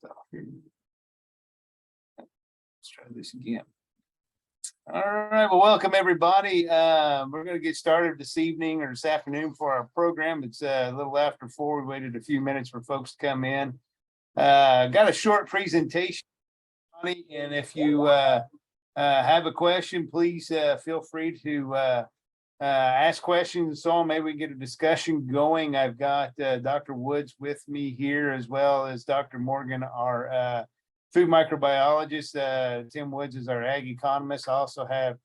Let's try this again. All right, well, welcome everybody. We're going to get started this evening or this afternoon for our program. It's a little after 4. We waited a few minutes for folks to come in. Got a short presentation, and if you have a question, please feel free to ask questions and so on. Maybe we can get a discussion going. I've got Dr. Woods with me here, as well as Dr. Morgan, our food microbiologist. Tim Woods is our ag economist. I also have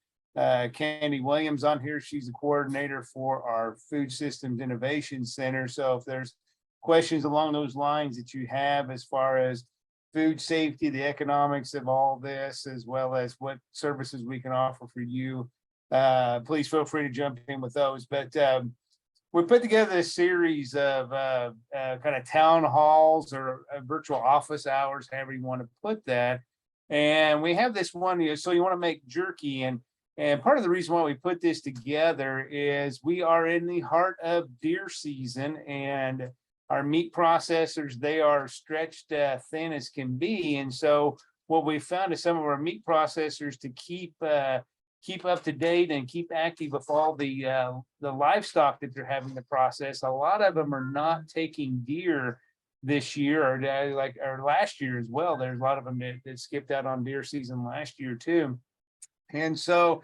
Candy Williams on here. She's the coordinator for our Food Systems Innovation Center. So if there's questions along those lines that you have as far as food safety, the economics of all this, as well as what services we can offer for you, please feel free to jump in with those. But we put together a series of kind of town halls or virtual office hours, however you want to put that. And we have this one, so you want to make jerky. And part of the reason why we put this together is we are in the heart of deer season, and our meat processors, they are stretched thin as can be. And so what we found is some of our meat processors, to keep up to date and keep active with all the livestock that they're having to process, a lot of them are not taking deer this year, or last year as well. There's a lot of them that skipped out on deer season last year too. And so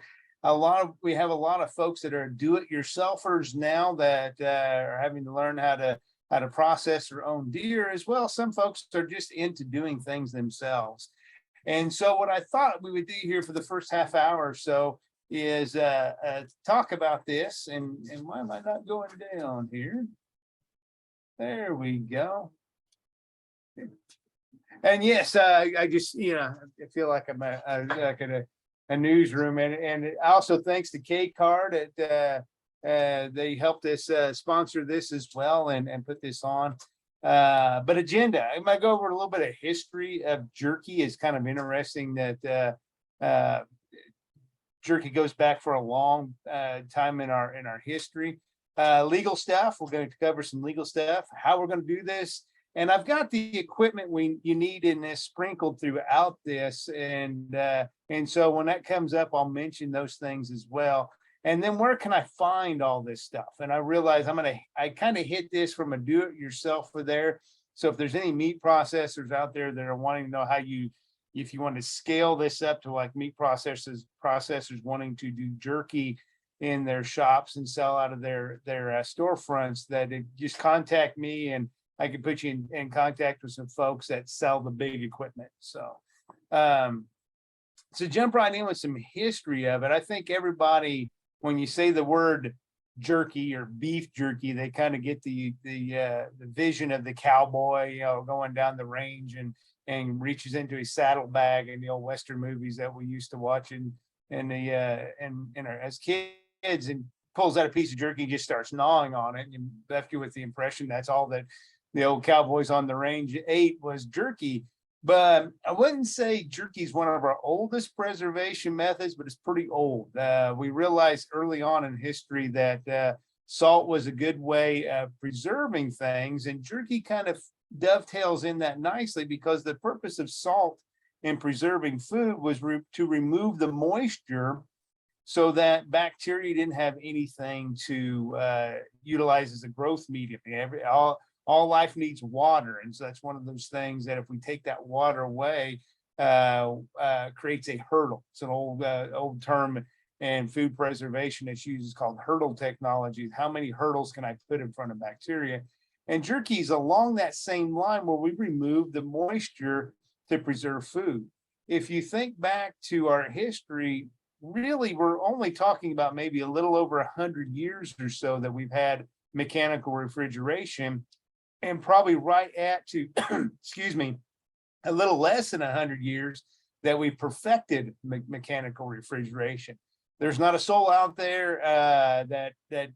we have a lot of folks that are do-it-yourselfers now that are having to learn how to process their own deer as well. Some folks are just into doing things themselves. And so what I thought we would do here for the first half hour or so is talk about this. And why am I not going down here? There we go. And yes, I just, I feel like I'm like at a newsroom. And also thanks to K-Card, they helped us sponsor this as well and put this on. But agenda, I might go over a little bit of history of jerky. Is kind of interesting that jerky goes back for a long time in our history. Legal stuff, we're going to cover some legal stuff, how we're going to do this. And I've got the equipment you need in this sprinkled throughout this. And so when that comes up, I'll mention those things as well. And then where can I find all this stuff? And I realize I kind of hit this from a do-it-yourself for there. So if there's any meat processors out there that are wanting to know if you want to scale this up to like meat processors wanting to do jerky in their shops and sell out of their storefronts, that just contact me and I can put you in contact with some folks that sell the big equipment. So jump right in with some history of it. I think everybody, when you say the word jerky or beef jerky, they kind of get the vision of the cowboy, going down the range and reaches into his saddlebag in the old Western movies that we used to watch as kids, and pulls out a piece of jerky and just starts gnawing on it, and left you with the impression that's all that the old cowboys on the range ate was jerky. But I wouldn't say jerky is one of our oldest preservation methods, but it's pretty old. We realized early on in history that salt was a good way of preserving things, and jerky kind of dovetails in that nicely, because the purpose of salt in preserving food was to remove the moisture so that bacteria didn't have anything to utilize as a growth medium. All life needs water. And so that's one of those things that if we take that water away, creates a hurdle. It's an old term in food preservation that's used, is called hurdle technology. How many hurdles can I put in front of bacteria? And jerky is along that same line, where we remove the moisture to preserve food. If you think back to our history, really, we're only talking about maybe a little over 100 years or so that we've had mechanical refrigeration. And probably right at excuse me, a little less than 100 years that we perfected mechanical refrigeration. There's not a soul out there that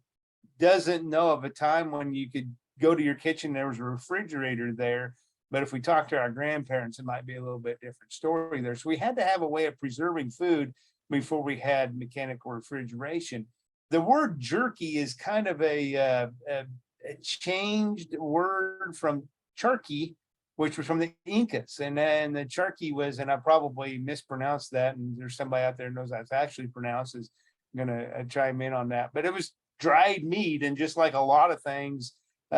doesn't know of a time when you could go to your kitchen, there was a refrigerator there. But if we talk to our grandparents, it might be a little bit different story there. So we had to have a way of preserving food before we had mechanical refrigeration. The word jerky is kind of a changed word from charky, which was from the Incas. And then the charqui was, and I probably mispronounced that, and there's somebody out there who knows how it's actually pronounced, is going to chime in on that. But it was dried meat, and just like a lot of things in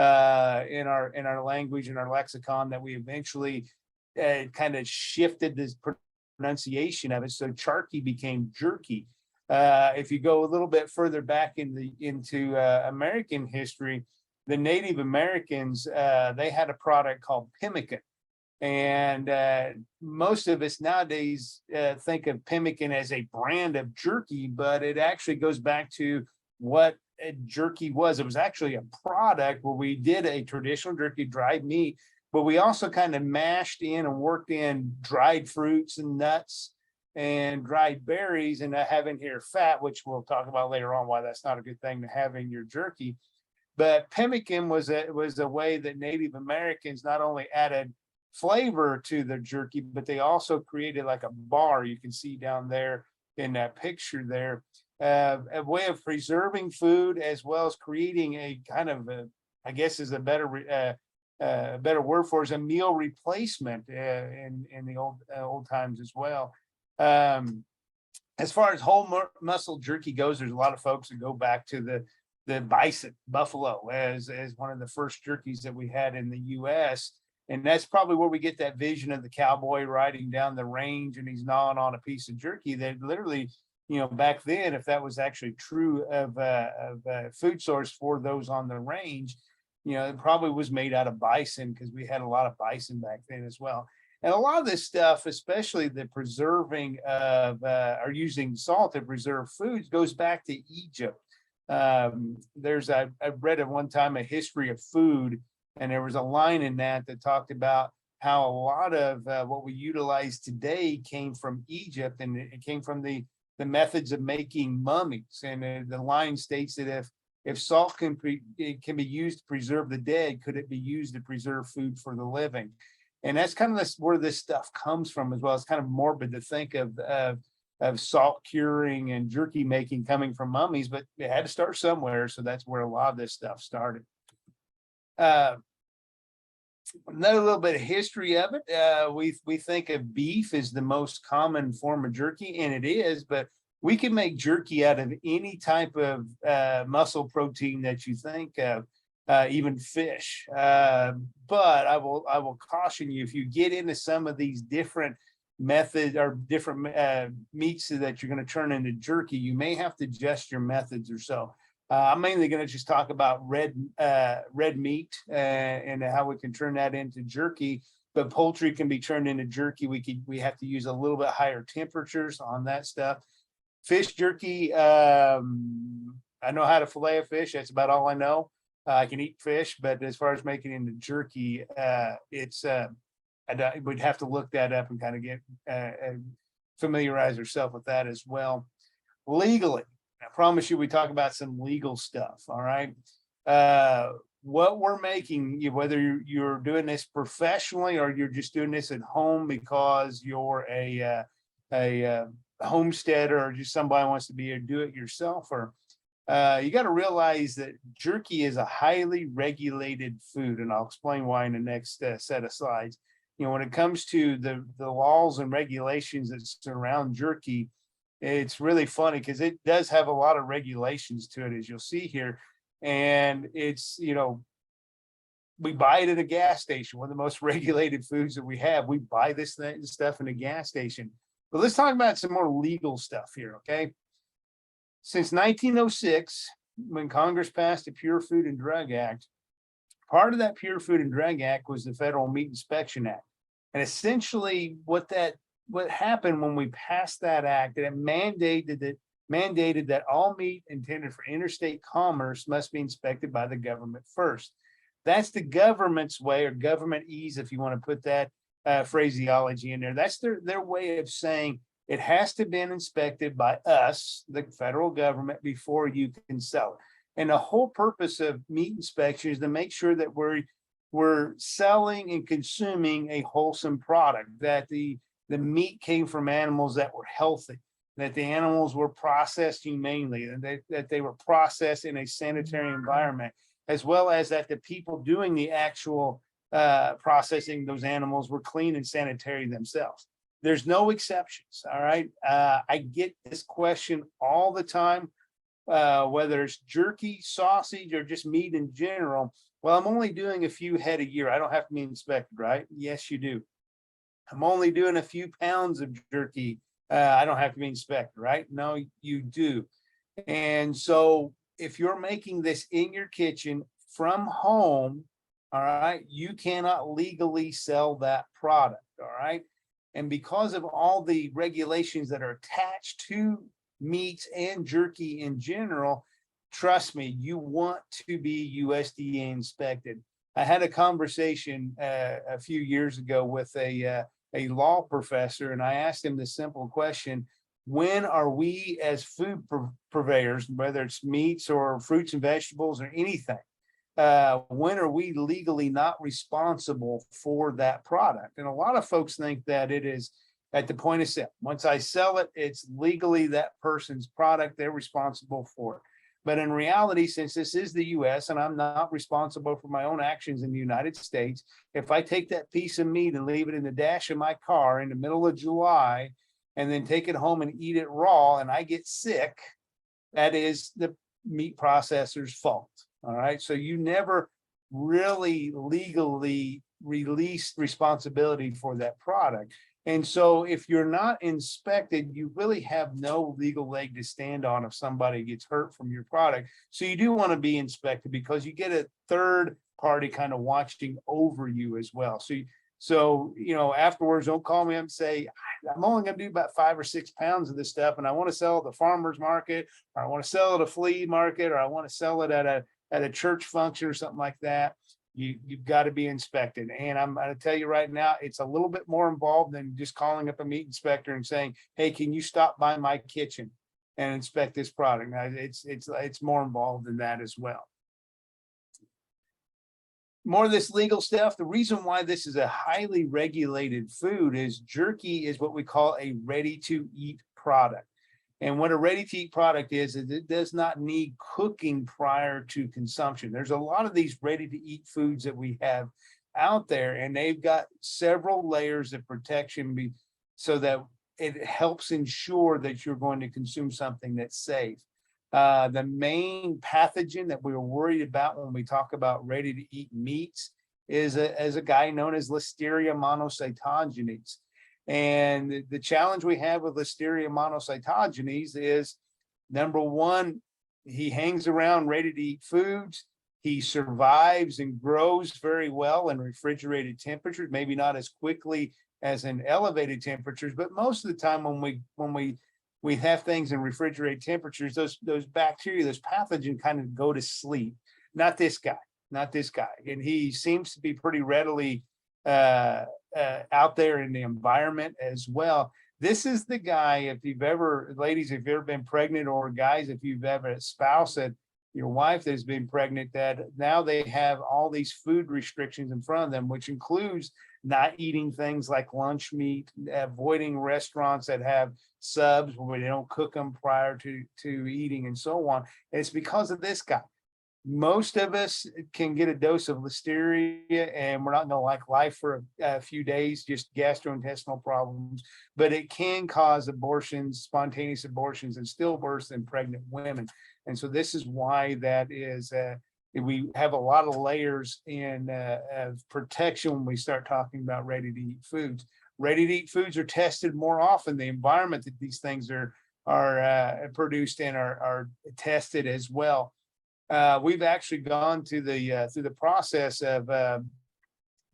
our language and our lexicon, that we eventually kind of shifted this pronunciation of it. So charqui became jerky. If you go a little bit further back into American history, the Native Americans, they had a product called pemmican. And most of us nowadays think of pemmican as a brand of jerky, but it actually goes back to what a jerky was. It was actually a product where we did a traditional jerky, dried meat, but we also kind of mashed in and worked in dried fruits and nuts and dried berries, and have in here fat, which we'll talk about later on why that's not a good thing to have in your jerky. But pemmican was a way that Native Americans not only added flavor to their jerky, but they also created like a bar you can see down there in that picture there, a way of preserving food, as well as creating a kind of I guess is a better word for, is a meal replacement in the old times as well. As far as whole muscle jerky goes, there's a lot of folks that go back to the bison, buffalo, as one of the first jerkies that we had in the U.S. And that's probably where we get that vision of the cowboy riding down the range and he's gnawing on a piece of jerky. That literally, back then, if that was actually true of food source for those on the range, it probably was made out of bison, because we had a lot of bison back then as well. And a lot of this stuff, especially the preserving of or using salt to preserve foods, goes back to Egypt. I read at one time a history of food, and there was a line in that talked about how a lot of what we utilize today came from Egypt, and it came from the methods of making mummies. And the line states that if salt can be used to preserve the dead, could it be used to preserve food for the living? And that's kind of where this stuff comes from as well. It's kind of morbid to think of salt curing and jerky making coming from mummies, but it had to start somewhere. So that's where a lot of this stuff started. Another little bit of history of it. We think of beef as the most common form of jerky, and it is, but we can make jerky out of any type of muscle protein that you think of. Even fish, but I will caution you, if you get into some of these different methods or different meats that you're going to turn into jerky, you may have to adjust your methods or so. I'm mainly going to just talk about red meat and how we can turn that into jerky. But poultry can be turned into jerky. We have to use a little bit higher temperatures on that stuff. Fish jerky, I know how to fillet a fish. That's about all I know. I can eat fish, but as far as making it into jerky, we'd have to look that up and kind of get familiarize ourselves with that as well. Legally, I promise you, we talk about some legal stuff. All right, what we're making, whether you're doing this professionally or you're just doing this at home because you're a homesteader or just somebody wants to be a do-it-yourselfer. You got to realize that jerky is a highly regulated food, and I'll explain why in the next set of slides. When it comes to the laws and regulations that surround jerky, it's really funny because it does have a lot of regulations to it, as you'll see here. And it's, we buy it at a gas station, one of the most regulated foods that we have. We buy this stuff in a gas station. But let's talk about some more legal stuff here, okay? Since 1906, when Congress passed the Pure Food and Drug Act, part of that Pure Food and Drug Act was the Federal Meat Inspection Act. And essentially what happened when we passed that act, that it mandated that all meat intended for interstate commerce must be inspected by the government first. That's the government's way, or government ease, if you want to put that phraseology in there. That's their way of saying it has to be inspected by us, the federal government, before you can sell it. And the whole purpose of meat inspection is to make sure that we're selling and consuming a wholesome product, that the meat came from animals that were healthy, that the animals were processed humanely, and that they were processed in a sanitary environment, as well as that the people doing the actual processing those animals were clean and sanitary themselves. There's no exceptions. All right. I get this question all the time, whether it's jerky, sausage, or just meat in general. Well, I'm only doing a few head a year. I don't have to be inspected, right? Yes, you do. I'm only doing a few pounds of jerky. I don't have to be inspected, right? No, you do. And so if you're making this in your kitchen from home, all right, you cannot legally sell that product, all right? And because of all the regulations that are attached to meats and jerky in general, trust me, you want to be USDA inspected. I had a conversation a few years ago with a law professor, and I asked him the simple question: when are we as food purveyors, whether it's meats or fruits and vegetables or anything, when are we legally not responsible for that product? And a lot of folks think that it is at the point of sale. Once I sell it, it's legally that person's product. They're responsible for it. But in reality, since this is the US and I'm not responsible for my own actions in the United States, if I take that piece of meat and leave it in the dash of my car in the middle of July and then take it home and eat it raw and I get sick, that is the meat processor's fault. All right. So you never really legally release responsibility for that product. And so if you're not inspected, you really have no legal leg to stand on if somebody gets hurt from your product. So you do want to be inspected because you get a third party kind of watching over you as well. So afterwards, don't call me up and say, I'm only going to do about 5 or 6 pounds of this stuff, and I want to sell it at the farmer's market, or I want to sell it at a flea market, or I want to sell it at a church function or something like that. You've got to be inspected. And I'm going to tell you right now, it's a little bit more involved than just calling up a meat inspector and saying, hey, can you stop by my kitchen and inspect this product? Now, it's more involved than that as well. More of this legal stuff. The reason why this is a highly regulated food is jerky is what we call a ready-to-eat product. And what a ready-to-eat product is it does not need cooking prior to consumption. There's a lot of these ready-to-eat foods that we have out there, and they've got several layers of protection so that it helps ensure that you're going to consume something that's safe. The main pathogen that we were worried about when we talk about ready-to-eat meats is a guy known as Listeria monocytogenes. And the challenge we have with Listeria monocytogenes is, number one, he hangs around ready-to-eat foods. He survives and grows very well in refrigerated temperatures, maybe not as quickly as in elevated temperatures, but most of the time when we have things in refrigerated temperatures, those bacteria, those pathogens kind of go to sleep. Not this guy. And he seems to be pretty readily out there in the environment as well. This is the guy, if you've ever, ladies, if you've ever been pregnant, or guys, if you've ever a spouse that your wife has been pregnant, that now they have all these food restrictions in front of them, which includes not eating things like lunch meat, avoiding restaurants that have subs where they don't cook them prior to eating, and so on. And it's because of this guy. Most of us can get a dose of Listeria and we're not going to like life for a few days, just gastrointestinal problems, but it can cause abortions, spontaneous abortions, and stillbirths in pregnant women. And so this is why that is, we have a lot of layers of protection when we start talking about ready-to-eat foods. Ready-to-eat foods are tested more often. The environment that these things are produced in are tested as well. We've actually gone through the process of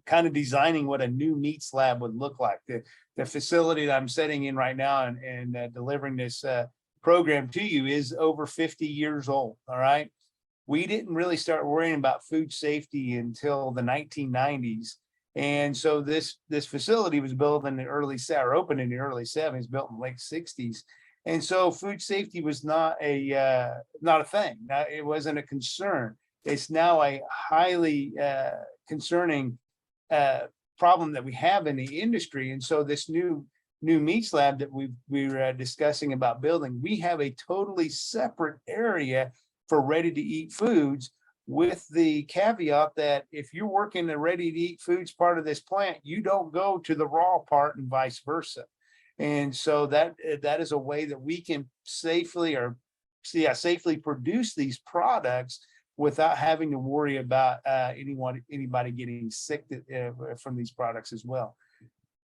kind of designing what a new meats lab would look like. The facility that I'm sitting in right now and delivering this program to you is over 50 years old. All right. We didn't really start worrying about food safety until the 1990s. And so this facility was built in the opened in the early 70s, built in the late 60s. And so food safety was not a thing. It wasn't a concern. It's now a highly concerning problem that we have in the industry. And so this new meats lab that we're discussing about building, we have a totally separate area for ready-to-eat foods with the caveat that if you're working the ready-to-eat foods part of this plant, you don't go to the raw part and vice versa. And so that is a way that we can safely produce these products without having to worry about anybody getting sick from these products as well.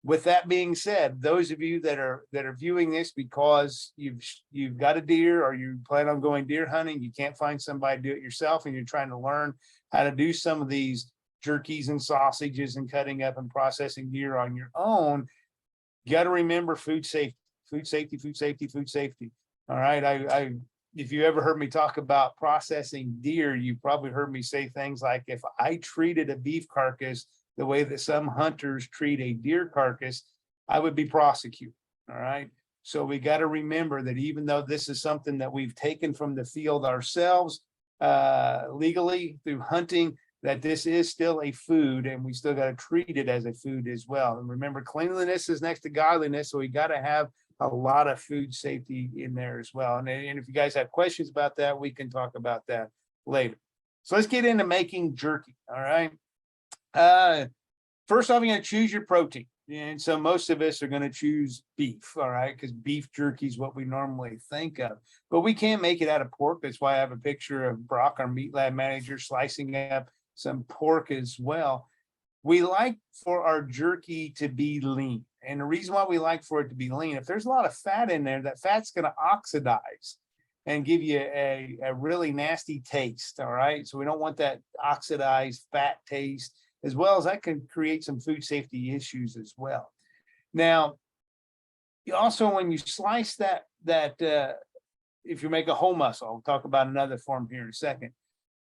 With that being said, those of you that are viewing this because you've got a deer or you plan on going deer hunting, you can't find somebody to do it yourself, and you're trying to learn how to do some of these jerkies and sausages and cutting up and processing deer on your own, you got to remember food safety. All right. If you ever heard me talk about processing deer, you probably heard me say things like, if I treated a beef carcass the way that some hunters treat a deer carcass, I would be prosecuted. All right. So we got to remember that even though this is something that we've taken from the field ourselves legally through hunting, that this is still a food, and we still got to treat it as a food as well. And remember, cleanliness is next to godliness. So we got to have a lot of food safety in there as well. And if you guys have questions about that, we can talk about that later. So let's get into making jerky. All right. First off, you're going to choose your protein. And so most of us are going to choose beef, all right, because beef jerky is what we normally think of. But we can make it out of pork. That's why I have a picture of Brock, our meat lab manager, slicing up some pork as well. We like for our jerky to be lean. And the reason why we like for it to be lean, if there's a lot of fat in there, that fat's going to oxidize and give you a really nasty taste, all right? So we don't want that oxidized fat taste, as well as that can create some food safety issues as well. Now, also when you slice that if you make a whole muscle, I'll talk about another form here in a second.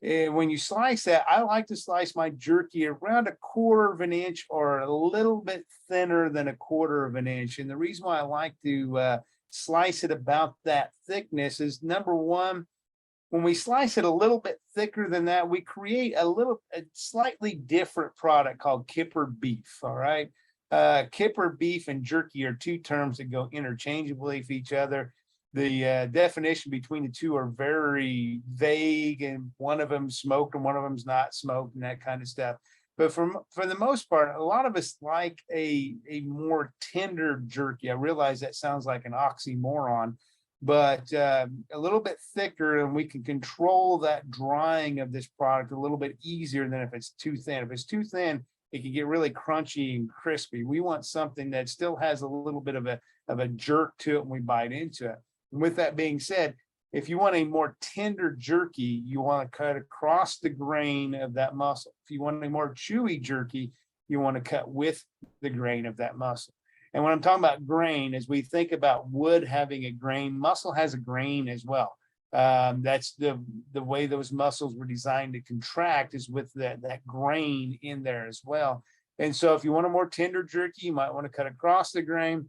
When you slice that, I like to slice my jerky around 1/4 of an inch or a little bit thinner than 1/4 of an inch. And the reason why I like to slice it about that thickness is, number one, when we slice it a little bit thicker than that, we create a slightly different product called kipper beef. All right. Kipper beef and jerky are two terms that go interchangeably with each other. The definition between the two are very vague, and one of them smoked and one of them's not smoked and that kind of stuff. But for the most part, a lot of us like a more tender jerky. I realize that sounds like an oxymoron, but a little bit thicker, and we can control that drying of this product a little bit easier than if it's too thin. If it's too thin, it can get really crunchy and crispy. We want something that still has a little bit of a jerk to it when we bite into it. And with that being said, if you want a more tender jerky, you want to cut across the grain of that muscle. If you want a more chewy jerky, you want to cut with the grain of that muscle. And when I'm talking about grain, as we think about wood having a grain, muscle has a grain as well. That's the way those muscles were designed to contract, is with that grain in there as well. And so if you want a more tender jerky, you might want to cut across the grain.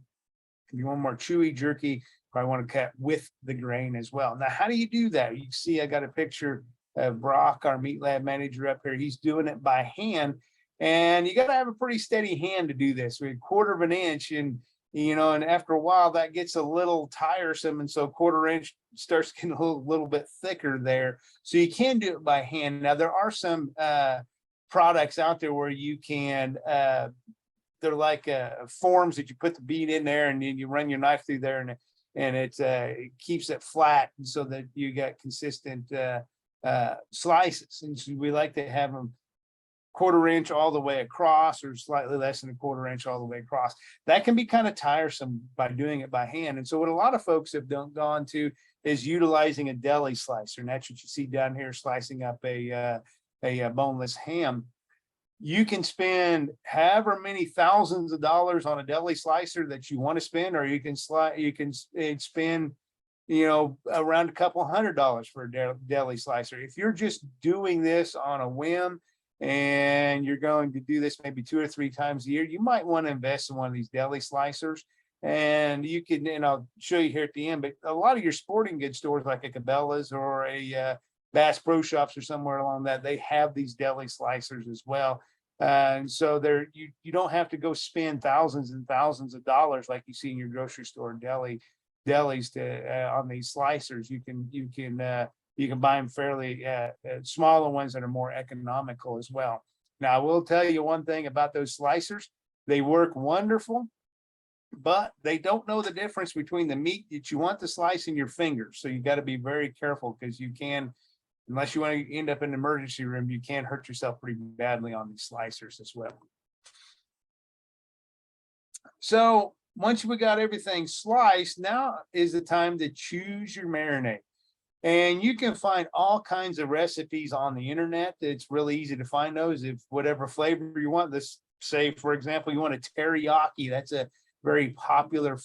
If you want more chewy jerky, probably want to cut with the grain as well. Now, how do you do that? You see, I got a picture of Brock, our meat lab manager, up here. He's doing it by hand, and you got to have a pretty steady hand to do this. With 1/4 of an inch, and and after a while that gets a little tiresome, and so 1/4 inch starts getting a little bit thicker there. So you can do it by hand. Now, there are some products out there where you can. They're like forms that you put the bead in there, and then you run your knife through there, and it keeps it flat so that you get consistent slices. And so we like to have them 1/4 inch all the way across, or slightly less than 1/4 inch all the way across. That can be kind of tiresome by doing it by hand. And so what a lot of folks have gone to is utilizing a deli slicer, and that's what you see down here, slicing up a boneless ham. You can spend however many thousands of dollars on a deli slicer that you want to spend, or you can spend, around a couple $100 for a deli slicer. If you're just doing this on a whim and you're going to do this maybe 2 or 3 times a year, you might want to invest in one of these deli slicers. And you can, and I'll show you here at the end, but a lot of your sporting goods stores, like a Cabela's or a Bass Pro Shops or somewhere along that, they have these deli slicers as well. And so you don't have to go spend thousands and thousands of dollars like you see in your grocery store delis on these slicers. You can You can buy them fairly smaller ones that are more economical as well. Now, I will tell you one thing about those slicers. They work wonderful, but they don't know the difference between the meat that you want to slice in your fingers. So you got to be very careful, because you can, unless you want to end up in an emergency room, you can hurt yourself pretty badly on these slicers as well. So once we got everything sliced, now is the time to choose your marinade. And you can find all kinds of recipes on the internet. It's really easy to find those. If whatever flavor you want, let's say, for example, you want a teriyaki. That's a very popular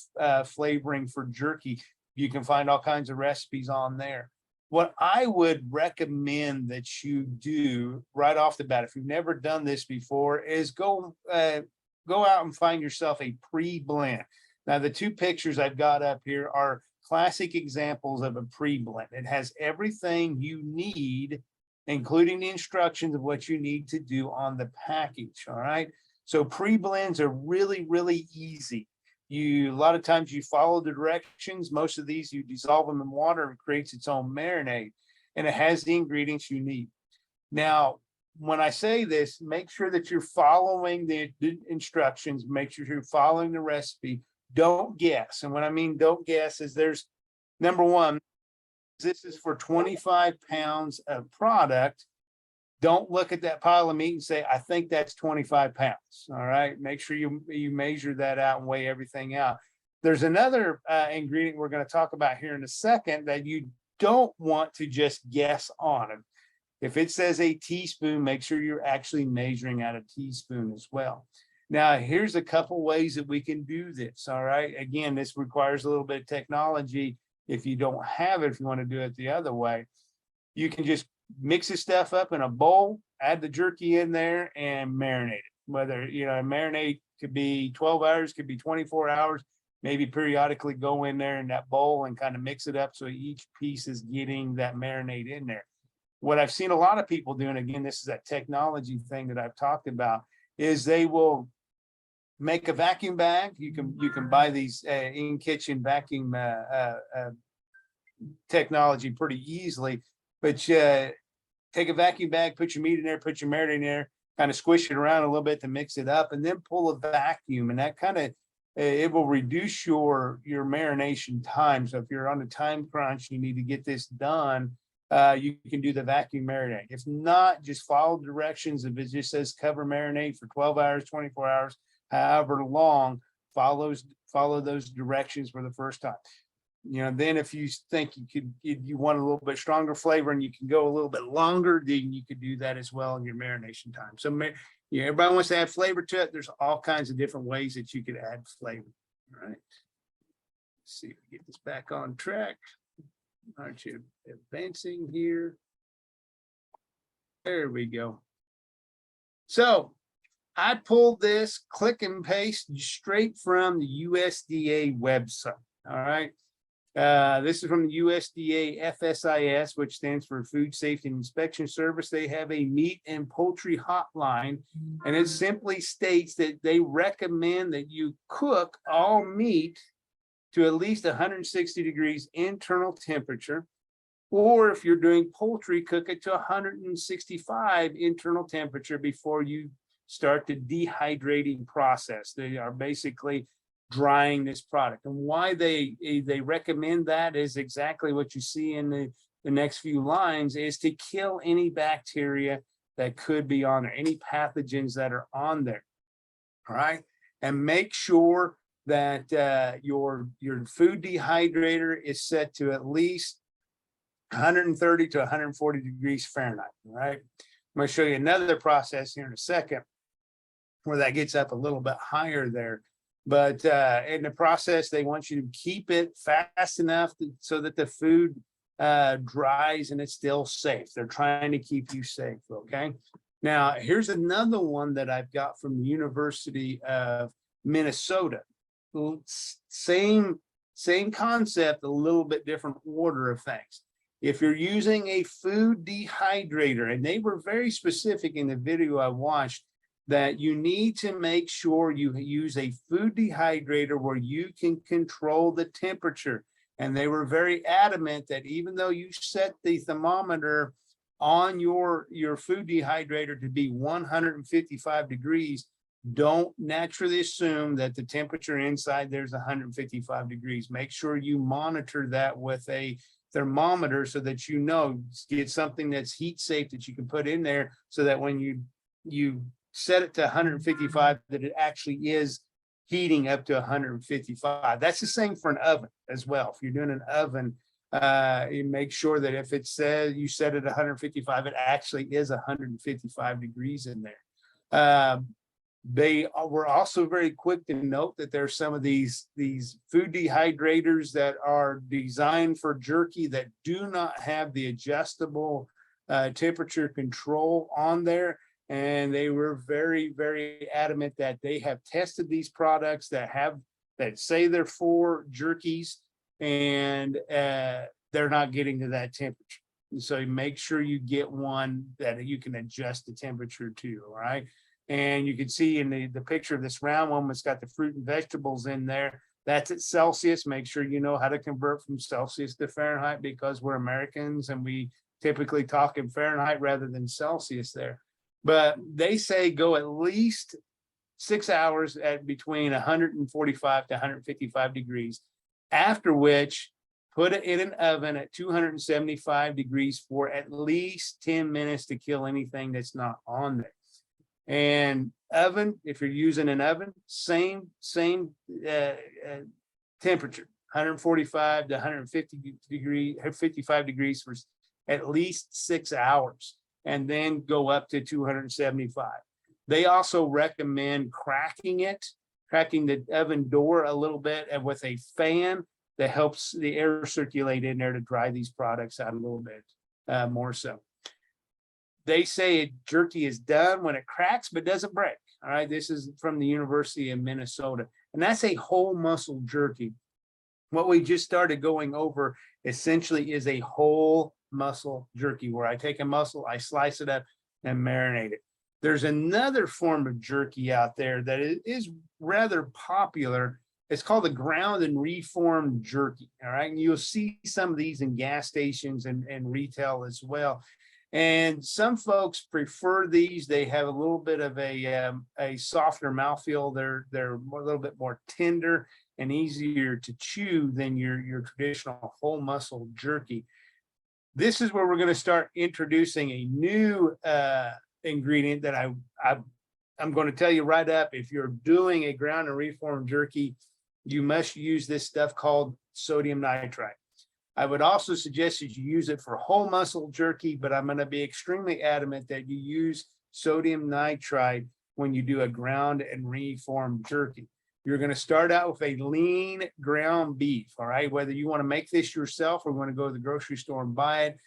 flavoring for jerky. You can find all kinds of recipes on there. What I would recommend that you do right off the bat, if you've never done this before, is go out and find yourself a pre-blend. Now, the two pictures I've got up here are classic examples of a pre-blend. It has everything you need, including the instructions of what you need to do on the package. All right. So pre-blends are really, really easy. A lot of times you follow the directions. Most of these, you dissolve them in water and it creates its own marinade, and it has the ingredients you need. Now, when I say this, make sure that you're following the instructions. Make sure you're following the recipe. Don't guess. And what I mean don't guess is there's, number one, this is for 25 pounds of product. Don't look at that pile of meat and say, I think that's 25 pounds. All right. Make sure you measure that out and weigh everything out. There's another ingredient we're going to talk about here in a second that you don't want to just guess on it. If it says a teaspoon, make sure you're actually measuring out a teaspoon as well. Now, here's a couple ways that we can do this. All right. Again, this requires a little bit of technology. If you don't have it, if you want to do it the other way, you can just mix this stuff up in a bowl, add the jerky in there, and marinate it. Whether, marinate could be 12 hours, could be 24 hours, maybe periodically go in there in that bowl and kind of mix it up so each piece is getting that marinade in there. What I've seen a lot of people doing, again, this is that technology thing that I've talked about, is they will make a vacuum bag. You can buy these in kitchen vacuum technology pretty easily, but take a vacuum bag, put your meat in there, put your marinade in there, kind of squish it around a little bit to mix it up, and then pull a vacuum, and that kind of it will reduce your marination time. So if you're on a time crunch, you need to get this done, you can do the vacuum marinade. If not, just follow directions. If it just says cover marinade for 12 hours, 24 hours, however long, follow those directions for the first time. Then if you think you want a little bit stronger flavor and you can go a little bit longer, then you could do that as well in your marination time. So everybody wants to add flavor to it. There's all kinds of different ways that you could add flavor. All right. Let's see if we get this back on track. Aren't you advancing here? There we go. So I pulled this click and paste straight from the USDA website. All right. This is from the USDA FSIS, which stands for Food Safety and Inspection Service. They have a meat and poultry hotline, and it simply states that they recommend that you cook all meat to at least 160 degrees internal temperature, or if you're doing poultry, cook it to 165 internal temperature before you start the dehydrating process. They are basically drying this product. And why they recommend that is exactly what you see in the next few lines, is to kill any bacteria that could be on there, any pathogens that are on there. All right. And make sure that your food dehydrator is set to at least 130 to 140 degrees Fahrenheit. All right. I'm going to show you another process here in a second where that gets up a little bit higher there. But in the process, they want you to keep it fast enough so that the food dries and it's still safe. They're trying to keep you safe. Okay. Now, here's another one that I've got from the University of Minnesota. Same concept, a little bit different order of things. If you're using a food dehydrator, and they were very specific in the video I watched, that you need to make sure you use a food dehydrator where you can control the temperature. And they were very adamant that even though you set the thermometer on your food dehydrator to be 155 degrees, don't naturally assume that the temperature inside there's 155 degrees. Make sure you monitor that with a thermometer so that you know, get something that's heat safe that you can put in there so that when you set it to 155, that it actually is heating up to 155. That's the same for an oven as well. If you're doing an oven, you make sure that if it says you set it 155, it actually is 155 degrees in there. They were also very quick to note that there's some of these food dehydrators that are designed for jerky that do not have the adjustable temperature control on there. And they were very, very adamant that they have tested these products that say they're for jerkies, and they're not getting to that temperature. And so you make sure you get one that you can adjust the temperature to, all right? And you can see in the picture of this round one, it's got the fruit and vegetables in there. That's at Celsius. Make sure you know how to convert from Celsius to Fahrenheit, because we're Americans and we typically talk in Fahrenheit rather than Celsius there. But they say go at least 6 hours at between 145 to 155 degrees, after which put it in an oven at 275 degrees for at least 10 minutes to kill anything that's not on there. And oven, if you're using an oven, same temperature, 145 to 150 degrees, 55 degrees for at least 6 hours, and then go up to 275. They also recommend cracking the oven door a little bit and with a fan that helps the air circulate in there to dry these products out a little bit more so. They say jerky is done when it cracks but doesn't break. All right, this is from the University of Minnesota, and that's a whole muscle jerky. What we just started going over essentially is a whole muscle jerky, where I take a muscle, I slice it up and marinate it. There's another form of jerky out there that is rather popular. It's called the ground and reformed jerky. All right, and you'll see some of these in gas stations and retail as well. And some folks prefer these. They have a little bit of a softer mouthfeel. They're a little bit more tender and easier to chew than your traditional whole muscle jerky. This is where we're going to start introducing a new ingredient that I'm going to tell you right up. If you're doing a ground and reformed jerky, you must use this stuff called sodium nitrite. I would also suggest that you use it for whole muscle jerky, but I'm going to be extremely adamant that you use sodium nitrite when you do a ground and reformed jerky. You're going to start out with a lean ground beef, all right? Whether you want to make this yourself or want to go to the grocery store and buy it.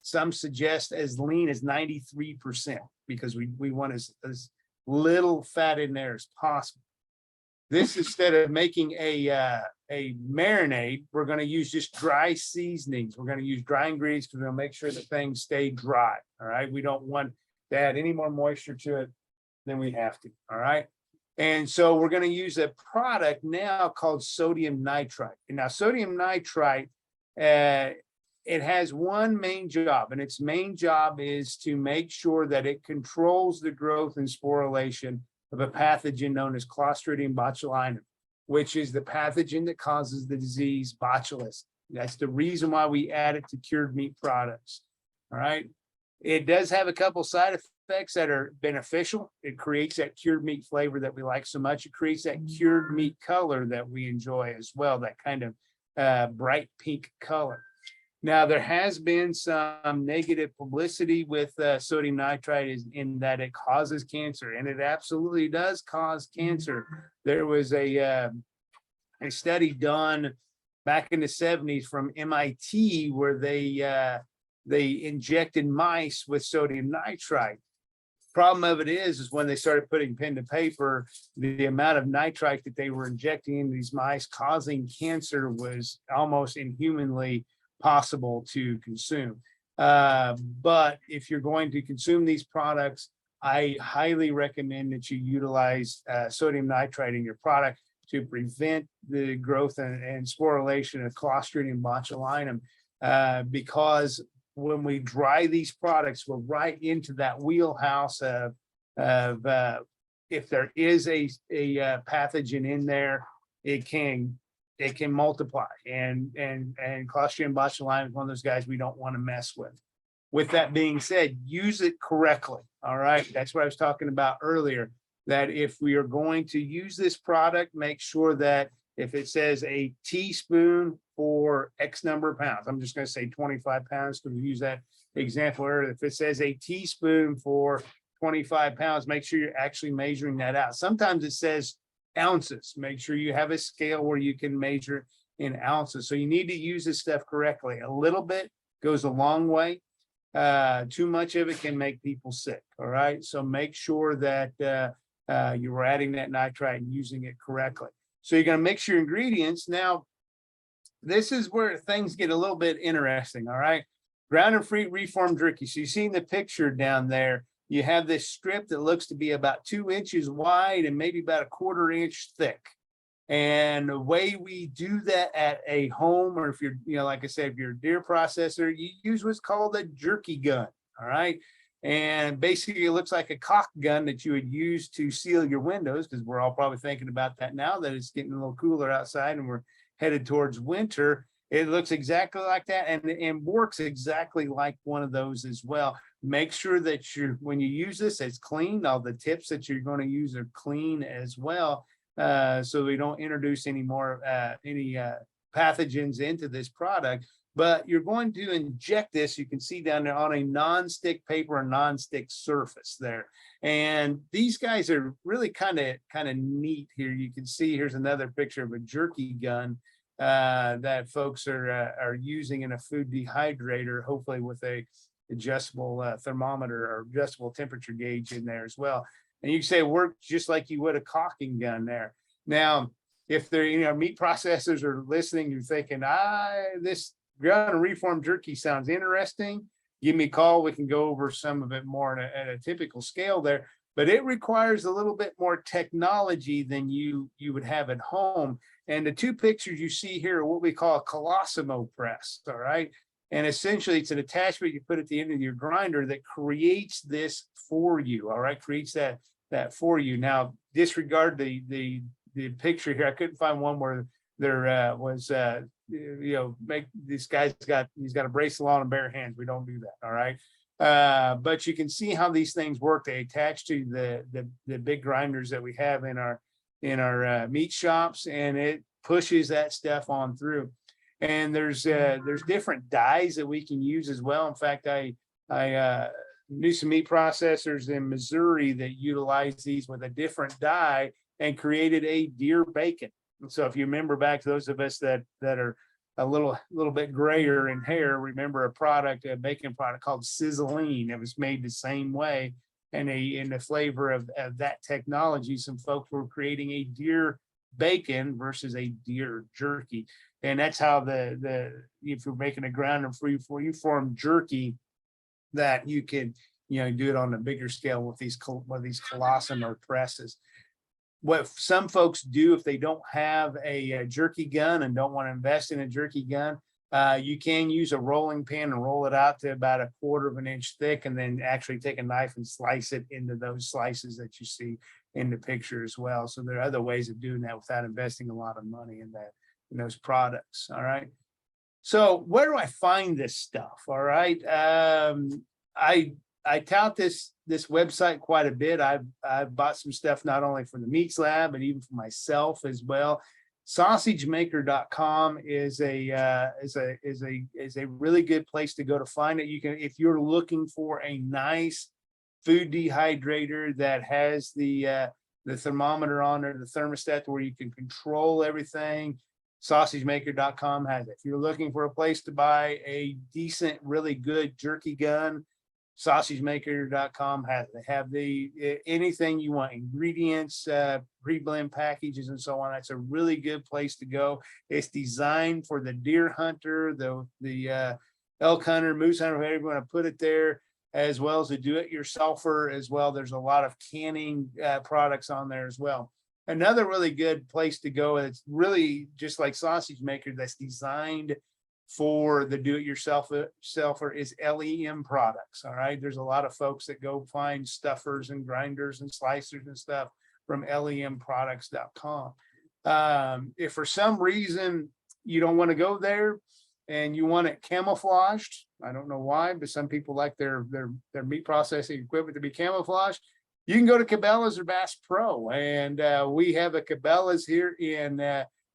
Some suggest as lean as 93% because we want as little fat in there as possible. This, instead of making a marinade, we're going to use just dry seasonings. We're going to use dry ingredients because we're going to make sure that things stay dry. All right. We don't want to add any more moisture to it than we have to. All right. And so we're going to use a product now called sodium nitrite. And now sodium nitrite, it has one main job, and its main job is to make sure that it controls the growth and sporulation of a pathogen known as Clostridium botulinum, which is the pathogen that causes the disease botulism. That's the reason why we add it to cured meat products. All right. It does have a couple side effects that are beneficial. It creates that cured meat flavor that we like so much. It creates that cured meat color that we enjoy as well, that kind of bright pink color. Now, there has been some negative publicity with sodium nitrite in that it causes cancer, and it absolutely does cause cancer. There was a study done back in the 70s from MIT where they injected mice with sodium nitrite. Problem of it is when they started putting pen to paper, the amount of nitrite that they were injecting into these mice causing cancer was almost inhumanly possible to consume. But if you're going to consume these products, I highly recommend that you utilize sodium nitrite in your product. to prevent the growth and sporulation of Clostridium botulinum, because when we dry these products, we're right into that wheelhouse of if there is a pathogen in there, it can multiply, and Clostridium botulinum is one of those guys we don't want to mess with. With that being said, use it correctly. All right, that's what I was talking about earlier. That if we are going to use this product, make sure that if it says a teaspoon for X number of pounds, I'm just going to say 25 pounds because we use that example earlier. If it says a teaspoon for 25 pounds, make sure you're actually measuring that out. Sometimes it says ounces. Make sure you have a scale where you can measure in ounces. So you need to use this stuff correctly. A little bit goes a long way. Too much of it can make people sick. All right. So make sure that you're adding that nitrite and using it correctly. So you're going to mix your ingredients. Now, this is where things get a little bit interesting. All right. Ground and free reformed jerky. So you see in the picture down there, you have this strip that looks to be about 2 inches wide and maybe about a 1/4 inch thick. And the way we do that at a home, or if you're, like I said, if you're a deer processor, you use what's called a jerky gun. All right. And basically it looks like a caulk gun that you would use to seal your windows, because we're all probably thinking about that now that it's getting a little cooler outside and we're headed towards winter. It looks exactly like that and works exactly like one of those as well. Make sure that when you use this, it's clean. All the tips that you're going to use are clean as well, so we don't introduce any more pathogens into this product. But you're going to inject this, you can see down there, on a non-stick paper or non-stick surface there. And these guys are really kind of neat here. You can see here's another picture of a jerky gun that folks are using in a food dehydrator, hopefully with a adjustable thermometer or adjustable temperature gauge in there as well. And you say it works just like you would a caulking gun there. Now, if they're meat processors are listening, you're thinking, this ground and reformed jerky sounds interesting. Give me a call. We can go over some of it more at a typical scale there. But it requires a little bit more technology than you would have at home. And the two pictures you see here are what we call a Colosimo press. All right. And essentially it's an attachment you put at the end of your grinder that creates this for you. All right. Creates that for you. Now, disregard the picture here. I couldn't find one where there was make this guy's he's got a bracelet on and bare hands. We don't do that. All right. But you can see how these things work. They attach to the big grinders that we have in our meat shops, and it pushes that stuff on through. And there's different dyes that we can use as well. In fact, I knew some meat processors in Missouri that utilize these with a different dye and created a deer bacon. And so if you remember back to those of us that are a little bit grayer in hair, remember a bacon product called Sizzling. It was made the same way. And in the flavor of that technology, some folks were creating a deer bacon versus a deer jerky. And that's how if you're making a ground and free reformed jerky, that you can do it on a bigger scale with these Colosimo presses. What some folks do if they don't have a jerky gun and don't want to invest in a jerky gun, you can use a rolling pin and roll it out to about a 1/4 inch thick, and then actually take a knife and slice it into those slices that you see in the picture as well. So there are other ways of doing that without investing a lot of money in those products. All right. So where do I find this stuff? All right. I tout this website quite a bit. I've bought some stuff not only from the Meats Lab, but even for myself as well. Sausagemaker.com is a really good place to go to find it. You can, if you're looking for a nice food dehydrator that has the thermometer on it, the thermostat where you can control everything, sausagemaker.com has it. If you're looking for a place to buy a decent, really good jerky gun, sausagemaker.com has it. They have anything you want, ingredients, pre-blend packages, and so on. That's a really good place to go. It's designed for the deer hunter, the elk hunter, moose hunter, whoever you want to put it there, as well as a do-it-yourselfer as well. There's a lot of canning products on there as well. another really good place to go, it's really just like sausage maker that's designed for the do-it-yourselfer is LEM products. All right. There's a lot of folks that go find stuffers and grinders and slicers and stuff from lemproducts.com. If for some reason you don't want to go there and you want it camouflaged, I don't know why, but some people like their meat processing equipment to be camouflaged, you can go to Cabela's or Bass Pro, and we have a Cabela's here in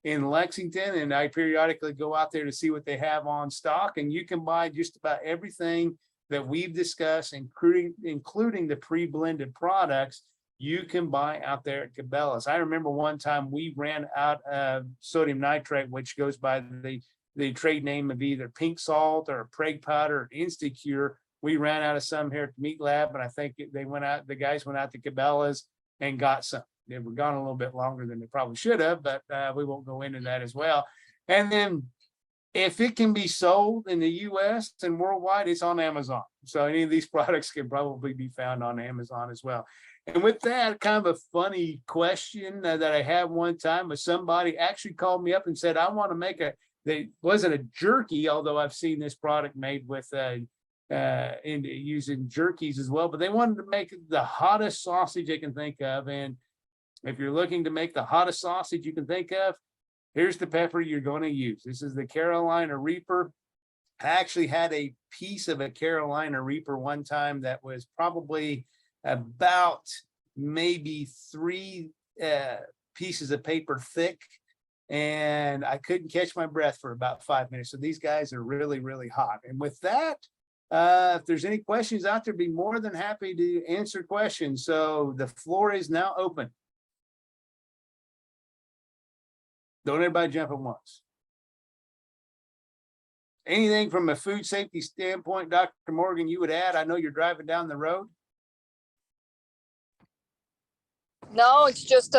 Lexington, and I periodically go out there to see what they have on stock, and you can buy just about everything that we've discussed, including the pre-blended products you can buy out there at Cabela's. I remember one time we ran out of sodium nitrate, which goes by the trade name of either pink salt or Preg powder or Instacure. We ran out of some here at the Meat Lab, and I think the guys went out to Cabela's and got some. They were gone a little bit longer than they probably should have, but we won't go into that as well. And then if it can be sold in the US and worldwide, it's on Amazon. So any of these products can probably be found on Amazon as well. And with that, kind of a funny question that I had one time was somebody actually called me up and said, I want to make they wasn't a jerky, although I've seen this product made with using jerkies as well, but they wanted to make the hottest sausage they can think of. And if you're looking to make the hottest sausage you can think of, here's the pepper you're going to use. This is the Carolina Reaper. I actually had a piece of a Carolina Reaper one time that was probably about maybe 3 pieces of paper thick, and I couldn't catch my breath for about 5 minutes. So these guys are really, really hot. And with that, if there's any questions out there, be more than happy to answer questions. So the floor is now open. Don't everybody jump at once. Anything from a food safety standpoint, Dr. Morgan, you would add? I know you're driving down the road. No, it's just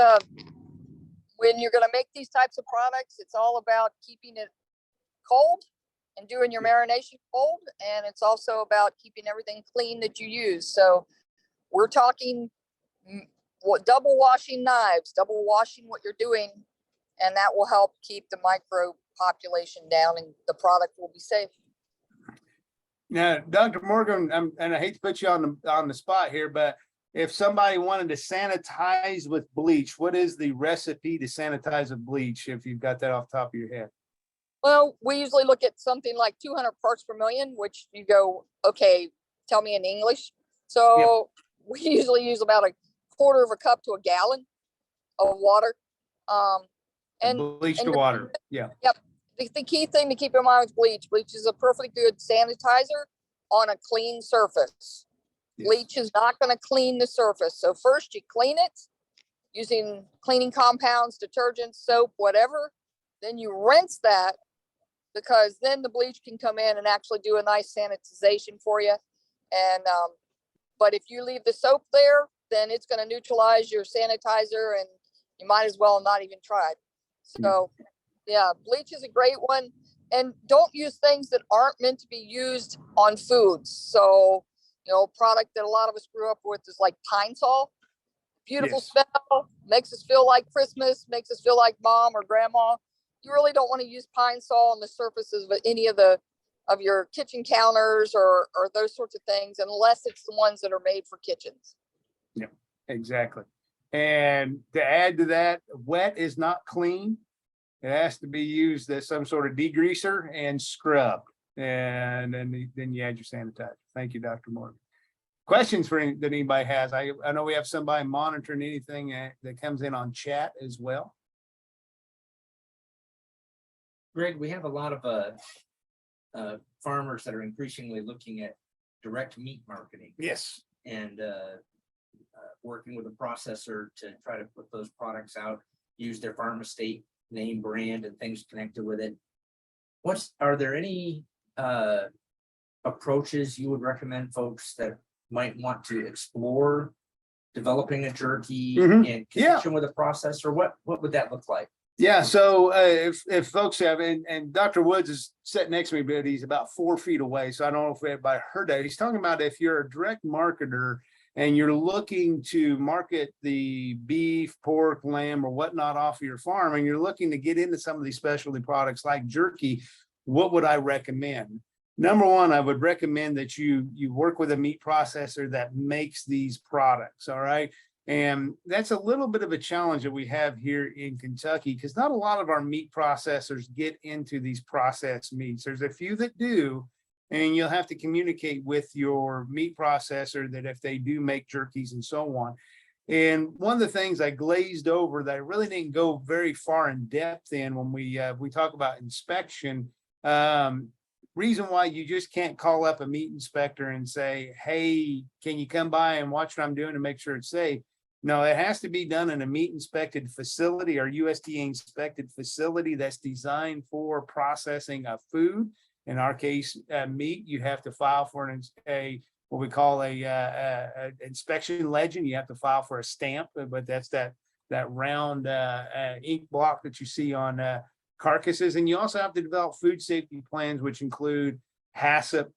when you're going to make these types of products, it's all about keeping it cold and doing your marination cold. And it's also about keeping everything clean that you use. So we're talking double washing knives, double washing what you're doing, and that will help keep the microbe population down and the product will be safe. Now, Dr. Morgan, and I hate to put you on the spot here, but if somebody wanted to sanitize with bleach, what is the recipe to sanitize with bleach, if you've got that off the top of your head? Well, we usually look at something like 200 parts per million, which you go, okay, tell me in English. So we usually use about a quarter of a cup to a gallon of water. And bleach to water. Yeah. Yep. The key thing to keep in mind with bleach is a perfectly good sanitizer on a clean surface. Yes. Bleach is not going to clean the surface. So first you clean it using cleaning compounds, detergents, soap, whatever. Then you rinse that, because then the bleach can come in and actually do a nice sanitization for you. And but if you leave the soap there, then it's going to neutralize your sanitizer, and you might as well not even try it. So yeah, bleach is a great one. And don't use things that aren't meant to be used on foods. So, product that a lot of us grew up with is like Pine Sol. Beautiful smell, makes us feel like Christmas, makes us feel like mom or grandma. You really don't want to use Pine Sol on the surfaces of any of your kitchen counters or those sorts of things, unless it's the ones that are made for kitchens. Yeah, exactly. And to add to that, wet is not clean. It has to be used as some sort of degreaser and scrubbed. And then you add your sanitizer. Thank you, Dr. Morgan. Questions that anybody has? I know we have somebody monitoring anything that comes in on chat as well. Greg, we have a lot of farmers that are increasingly looking at direct meat marketing. Yes. And working with a processor to try to put those products out, use their farm estate name, brand, and things connected with it. Are there any approaches you would recommend folks that might want to explore developing a jerky in connection with a processor? What would that look like? Yeah, so if folks have, and Dr. Woods is sitting next to me, but he's about 4 feet away, so I don't know if everybody heard that. He's talking about if you're a direct marketer and you're looking to market the beef, pork, lamb, or whatnot off of your farm, and you're looking to get into some of these specialty products like jerky, what would I recommend? Number one, I would recommend that you work with a meat processor that makes these products. All right. And that's a little bit of a challenge that we have here in Kentucky, because not a lot of our meat processors get into these processed meats. There's a few that do, and you'll have to communicate with your meat processor that if they do make jerkies and so on. And one of the things I glazed over that I really didn't go very far in depth in when we talk about inspection, reason why you just can't call up a meat inspector and say, hey, can you come by and watch what I'm doing to make sure it's safe? No, it has to be done in a meat inspected facility or USDA inspected facility that's designed for processing of food. In our case, meat. You have to file for what we call a inspection legend. You have to file for a stamp, but that's that round ink block that you see on carcasses. And you also have to develop food safety plans, which include HACCP.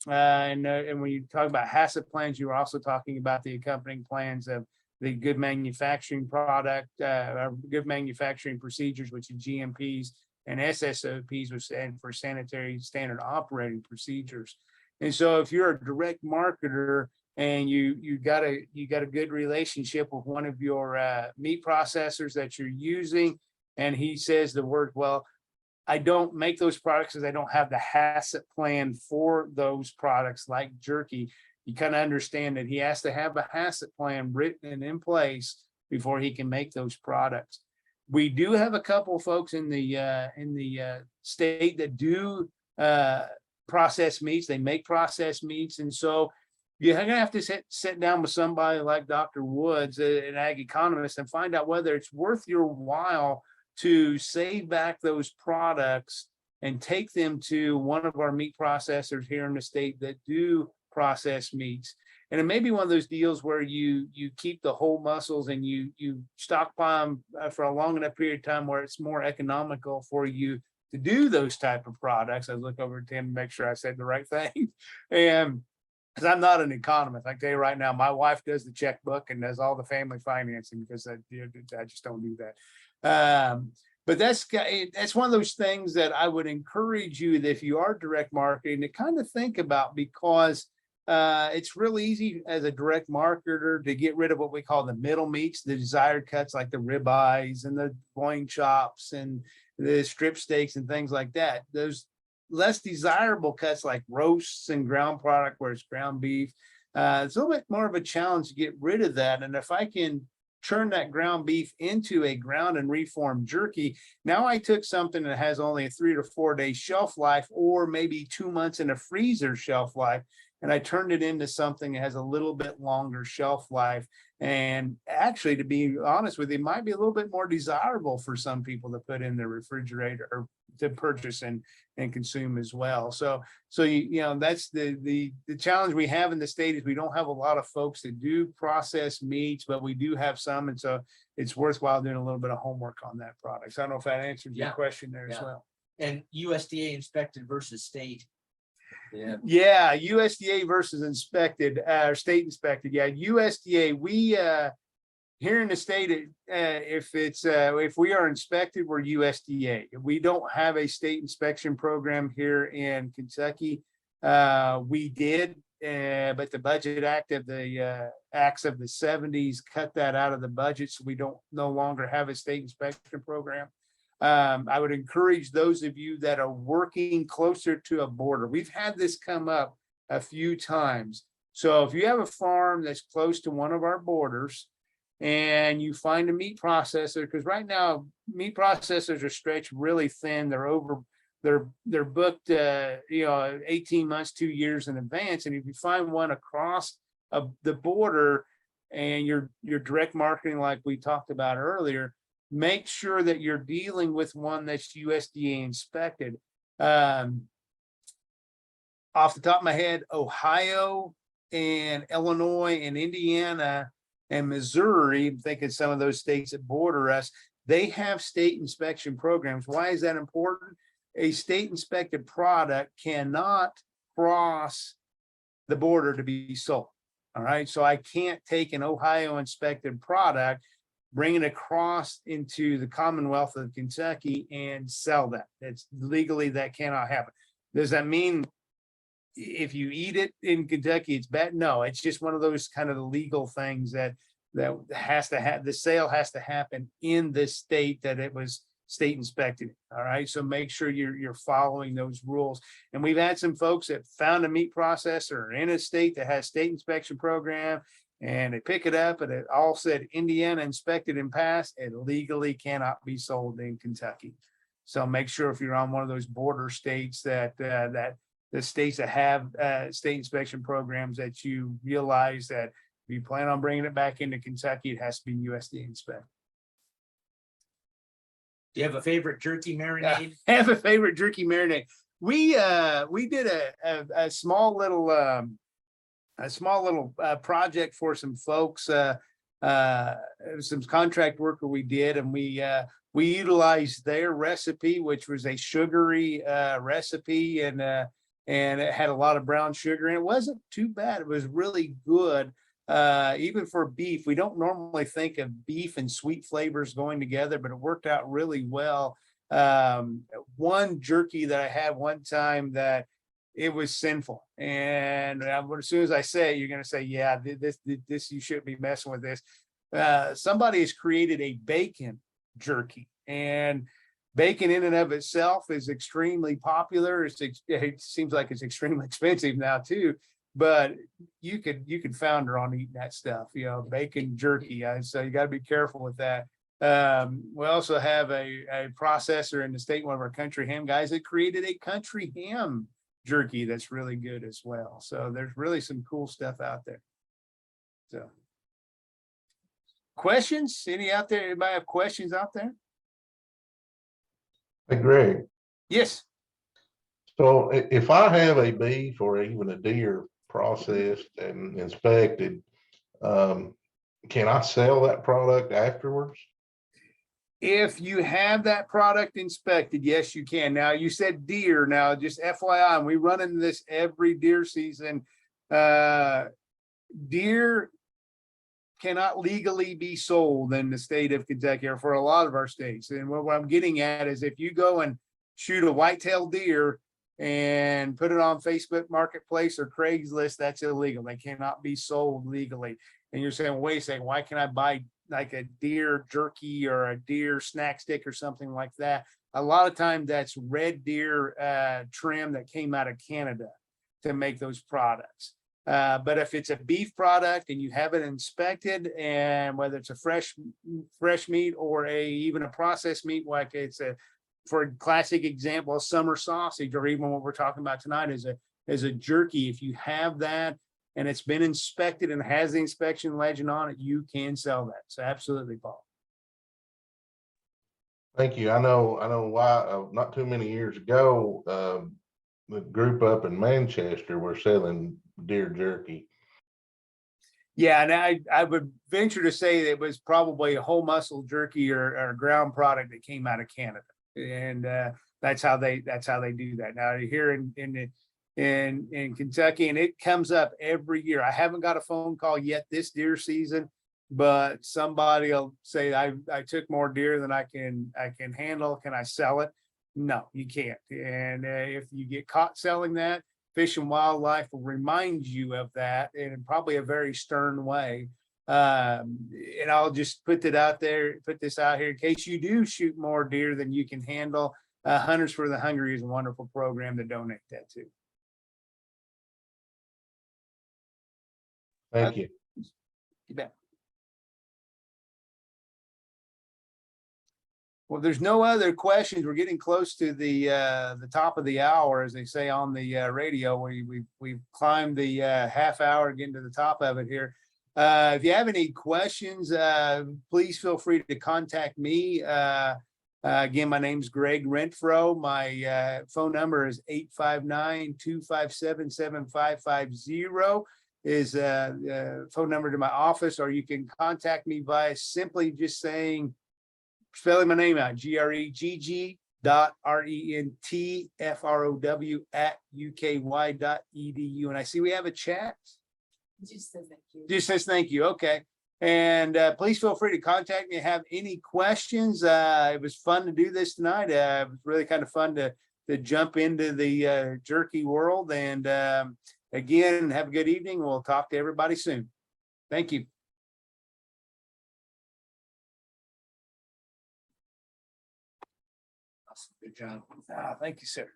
And when you talk about HACCP plans, you're also talking about the accompanying plans of the good manufacturing good manufacturing procedures, which are GMPs, and SSOPs, which stand for sanitary standard operating procedures. And so if you're a direct marketer and you got a good relationship with one of your meat processors that you're using, and he says the word, well, I don't make those products because I don't have the HACCP plan for those products like jerky, you kind of understand that he has to have a HACCP plan written and in place before he can make those products. We do have a couple of folks in the state that do processed meats. They make processed meats, and so you're gonna have to sit down with somebody like Dr. Woods, an ag economist, and find out whether it's worth your while to save back those products and take them to one of our meat processors here in the state that do processed meats. And it may be one of those deals where you keep the whole muscles and you stockpile them for a long enough period of time where it's more economical for you to do those type of products. I look over at Tim to make sure I said the right thing. And because I'm not an economist, I can tell you right now, my wife does the checkbook and does all the family financing because I just don't do that. But that's one of those things that I would encourage you, that if you are direct marketing, to kind of think about, because it's real easy as a direct marketer to get rid of what we call the middle meats, the desired cuts like the ribeyes and the loin chops and the strip steaks and things like that. Those less desirable cuts like roasts and ground product, where it's ground beef, it's a little bit more of a challenge to get rid of that. And if I can turn that ground beef into a ground and reformed jerky, now I took something that has only a 3 to 4 day shelf life, or maybe 2 months in a freezer shelf life, and I turned it into something that has a little bit longer shelf life. And actually, to be honest with you, it might be a little bit more desirable for some people to put in their refrigerator or to purchase and consume as well. So you know, that's the challenge we have in the state, is we don't have a lot of folks that do processed meats, but we do have some. And so it's worthwhile doing a little bit of homework on that product. So I don't know if that answers your question there as well. And USDA inspected versus state. Yeah, USDA versus inspected, or state inspected. Yeah, USDA, we here in the state, if we are inspected, we're USDA. We don't have a state inspection program here in Kentucky. We did, but the Budget Act of the acts of the 70s cut that out of the budget, so we no longer have a state inspection program. I would encourage those of you that are working closer to a border. We've had this come up a few times. So if you have a farm that's close to one of our borders and you find a meat processor, because right now meat processors are stretched really thin. They're booked 18 months, 2 years in advance. And if you find one across the border and you're direct marketing like we talked about earlier, make sure that you're dealing with one that's USDA inspected. Off the top of my head, Ohio and Illinois and Indiana and Missouri, I'm thinking some of those states that border us, they have state inspection programs. Why is that important? A state inspected product cannot cross the border to be sold. All right, so I can't take an Ohio inspected product, bring it across into the Commonwealth of Kentucky and sell that. It's legally, that cannot happen. Does that mean if you eat it in Kentucky, it's bad? No, it's just one of those kind of legal things that has to have, the sale has to happen in the state that it was state inspected. All right, so make sure you're following those rules. And we've had some folks that found a meat processor in a state that has state inspection program, and they pick it up and it all said Indiana inspected and passed. It legally cannot be sold in Kentucky. So make sure if you're on one of those border states that the states that have state inspection programs, that you realize that if you plan on bringing it back into Kentucky, it has to be USDA inspected. Do you have a favorite jerky marinade? I have a favorite jerky marinade. We did a small little project for some folks. It was some contract worker we did, and we utilized their recipe, which was a sugary recipe, and it had a lot of brown sugar, and it wasn't too bad. It was really good. Even for beef, we don't normally think of beef and sweet flavors going together, but it worked out really well. One jerky that I had one time that it was sinful, and as soon as I say it, you're going to say, yeah, this you shouldn't be messing with this. Somebody has created a bacon jerky, and bacon in and of itself is extremely popular. It seems like it's extremely expensive now too, but you could founder on eating that stuff, bacon jerky. So you got to be careful with that. We also have a processor in the state, one of our country ham guys, that created a country ham jerky that's really good as well. So there's really some cool stuff out there. So questions? Any out there? Anybody have questions out there? Hey, Greg. Yes. So if I have a beef or even a deer processed and inspected, can I sell that product afterwards? If you have that product inspected, yes, you can. Now, you said deer. Now, just FYI, and we run into this every deer season. Deer cannot legally be sold in the state of Kentucky, or for a lot of our states. And what I'm getting at is, if you go and shoot a white-tailed deer and put it on Facebook Marketplace or Craigslist, that's illegal. They cannot be sold legally. And you're saying, wait a second, why can I buy like a deer jerky or a deer snack stick or something like that? A lot of times that's red deer trim that came out of Canada to make those products. But if it's a beef product and you have it inspected, and whether it's a fresh meat or even a processed meat, like for a classic example, a summer sausage, or even what we're talking about tonight is a jerky. If you have that and it's been inspected and has the inspection legend on it, you can sell that. So absolutely, Paul. Thank you. I know why not too many years ago, the group up in Manchester were selling deer jerky. Yeah, and I would venture to say that it was probably a whole muscle jerky or a ground product that came out of Canada, and that's how they do that. Now here in Kentucky, and it comes up every year. I haven't got a phone call yet this deer season, but somebody will say, I took more deer than I can handle. Can I sell it? No, you can't. And if you get caught selling that, Fish and Wildlife will remind you of that, and in probably a very stern way. And I'll just put this out here in case you do shoot more deer than you can handle. Hunters for the Hungry is a wonderful program to donate that to. Thank you. You bet. Well, there's no other questions. We're getting close to the top of the hour, as they say on the radio. We've climbed the half hour, getting to the top of it here. If you have any questions, please feel free to contact me. Again, my name's Gregg Rentfrow. My phone number is 859-257-7550 is phone number to my office, or you can contact me by simply just spelling my name out, GREGG.RENTFROW @UKY.edu. And I see we have a chat. Just says thank you. Just says thank you. Okay. And please feel free to contact me if you have any questions. It was fun to do this tonight. It was really kind of fun to jump into the jerky world. And again, have a good evening. We'll talk to everybody soon. Thank you. Awesome. Good job. Thank you, sir.